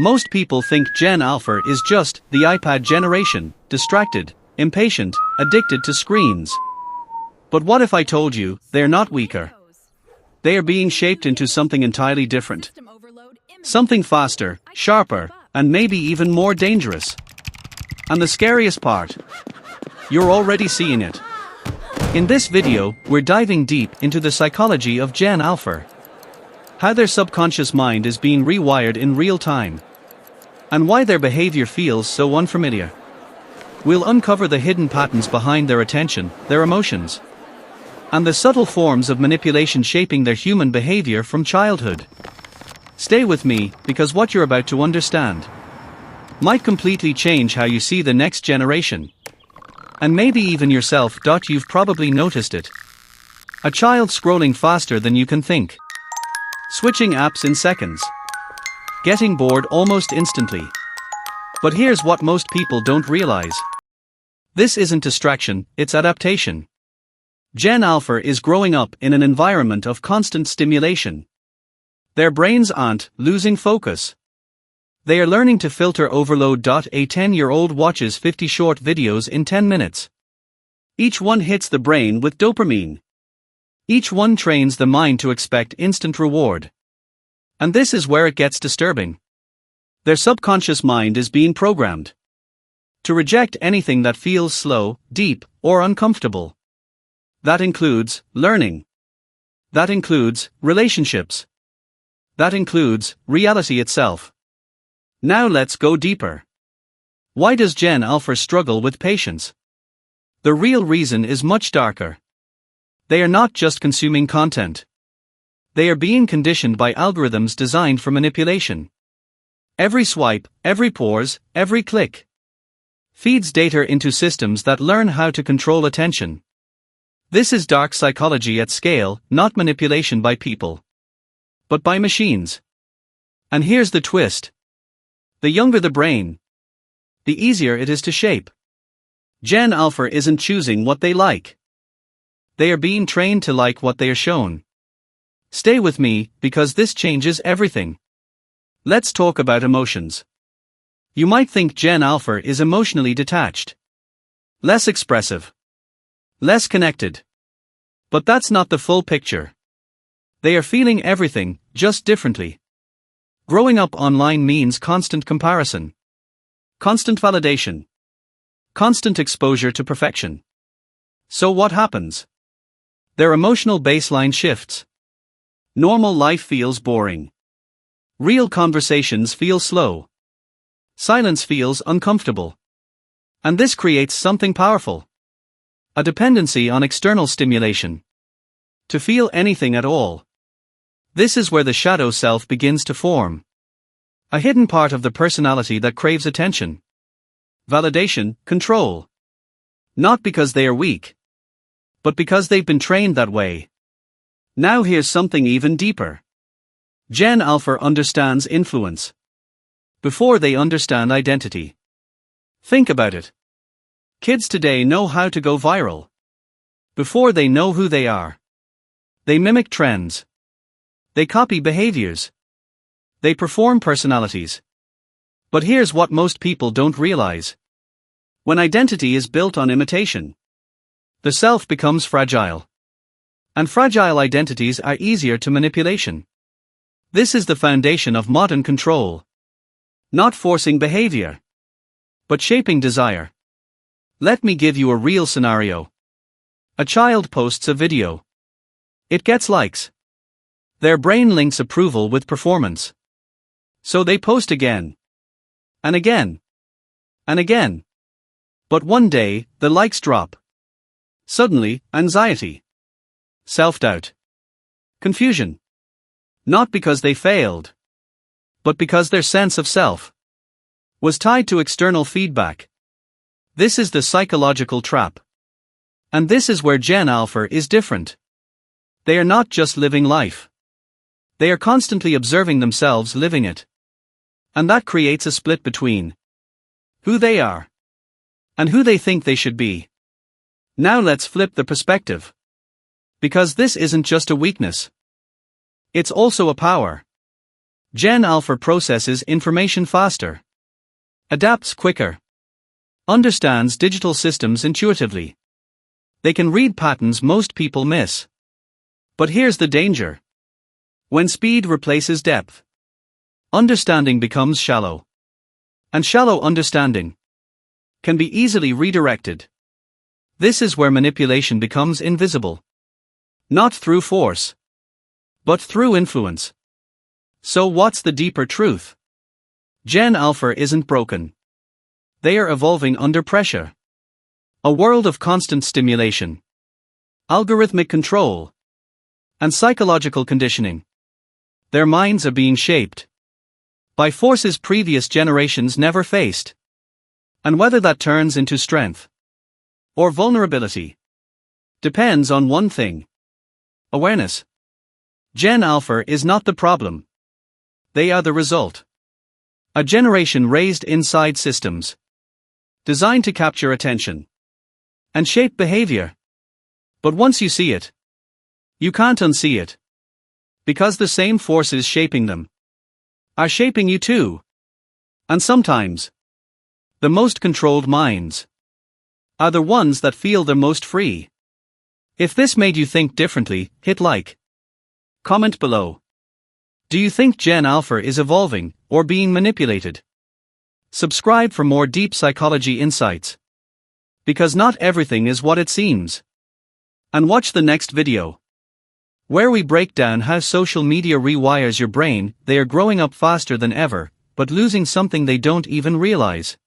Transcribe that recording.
Most people think Gen Alpha is just the iPad generation, distracted, impatient, addicted to screens. But what if I told you they're not weaker? They are being shaped into something entirely different. Something faster, sharper, and maybe even more dangerous. And the scariest part, you're already seeing it. In this video, we're diving deep into the psychology of Gen Alpha. How their subconscious mind is being rewired in real time. And why their behavior feels so unfamiliar. We'll uncover the hidden patterns behind their attention, their emotions, and the subtle forms of manipulation shaping their human behavior from childhood. Stay with me, because what you're about to understand might completely change how you see the next generation. And maybe even yourself. You've probably noticed it. A child scrolling faster than you can think. Switching apps in seconds. Getting bored almost instantly. But here's what most people don't realize. This isn't distraction, it's adaptation. Gen Alpha is growing up in an environment of constant stimulation. Their brains aren't losing focus. They are learning to filter overload. A 10-year-old watches 50 short videos in 10 minutes. Each one hits the brain with dopamine. Each one trains the mind to expect instant reward. And this is where it gets disturbing. Their subconscious mind is being programmed to reject anything that feels slow, deep, or uncomfortable. That includes learning. That includes relationships. That includes reality itself. Now let's go deeper. Why does Gen Alpha struggle with patience? The real reason is much darker. They are not just consuming content. They are being conditioned by algorithms designed for manipulation. Every swipe, every pause, every click feeds data into systems that learn how to control attention. This is dark psychology at scale, not manipulation by people, but by machines. And here's the twist. The younger the brain, the easier it is to shape. Gen Alpha isn't choosing what they like. They are being trained to like what they are shown. Stay with me, because this changes everything. Let's talk about emotions. You might think Gen Alpha is emotionally detached, less expressive, less connected. But that's not the full picture. They are feeling everything, just differently. Growing up online means constant comparison, constant validation, constant exposure to perfection. So what happens? Their emotional baseline shifts. Normal life feels boring. Real conversations feel slow. Silence feels uncomfortable. And this creates something powerful. A dependency on external stimulation. To feel anything at all. This is where the shadow self begins to form. A hidden part of the personality that craves attention, validation, control. Not because they are weak, but because they've been trained that way. Now here's something even deeper. Gen Alpha understands influence before they understand identity. Think about it. Kids today know how to go viral before they know who they are. They mimic trends. They copy behaviors. They perform personalities. But here's what most people don't realize. When identity is built on imitation, the self becomes fragile. And fragile identities are easier to manipulation. This is the foundation of modern control. Not forcing behavior, but shaping desire. Let me give you a real scenario. A child posts a video. It gets likes. Their brain links approval with performance. So they post again. And again. And again. But one day, the likes drop. Suddenly, anxiety. Self-doubt. Confusion. Not because they failed, but because their sense of self was tied to external feedback. This is the psychological trap. And this is where Gen Alpha is different. They are not just living life. They are constantly observing themselves living it. And that creates a split between who they are and who they think they should be. Now let's flip the perspective. Because this isn't just a weakness. It's also a power. Gen Alpha processes information faster, adapts quicker, understands digital systems intuitively. They can read patterns most people miss. But here's the danger. When speed replaces depth, understanding becomes shallow. And shallow understanding can be easily redirected. This is where manipulation becomes invisible. Not through force, but through influence. So what's the deeper truth? Gen Alpha isn't broken. They are evolving under pressure. A world of constant stimulation, algorithmic control, and psychological conditioning. Their minds are being shaped by forces previous generations never faced. And whether that turns into strength or vulnerability depends on one thing: awareness. Gen Alpha is not the problem. They are the result. A generation raised inside systems designed to capture attention and shape behavior. But once you see it, you can't unsee it. Because the same forces shaping them are shaping you too. And sometimes, the most controlled minds are the ones that feel the most free. If this made you think differently, hit like. Comment below. Do you think Gen Alpha is evolving or being manipulated? Subscribe for more deep psychology insights. Because not everything is what it seems. And watch the next video, where we break down how social media rewires your brain. They are growing up faster than ever, but losing something they don't even realize.